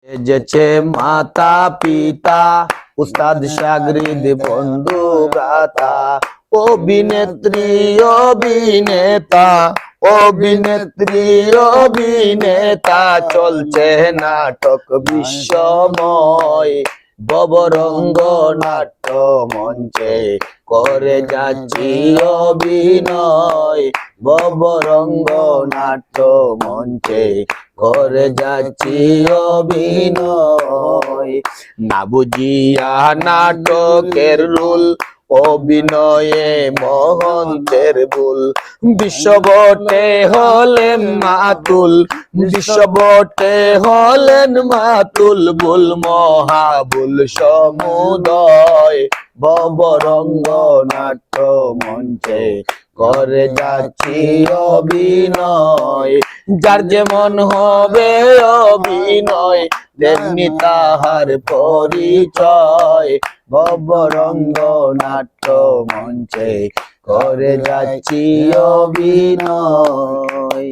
যেছে মাতা পিতা উস্তাদ শাগরিদ বন্ধু ভ্রাতা অভিনেত্রী অভিনেতা অভিনেত্রী অভিনেতা চলছে নাটক বিশ্বময় ভবরঙ্গ নাট্য মঞ্চে করে যাচ্ছি অভিনয় ভবরঙ্গ নাট্য মঞ্চে করে যাচ্ছি অভিনয় না বুঝিয়া নাটকের রুল অভিনয়ে মহন্তের ভুল বিশ্ববটে হলেন মাতুল বিশ্ববটে হলেন মাতুল ভুল মহাভুল সমুদয় ভবরঙ্গ নাট্য মঞ্চে করে যাচ্ছি অভিনয় যার যেমন হবে অভিনয় তেমনি তাহার পরিচয় ভবরঙ্গ নাট্য মঞ্চে করে যাচ্ছি অভিনয়।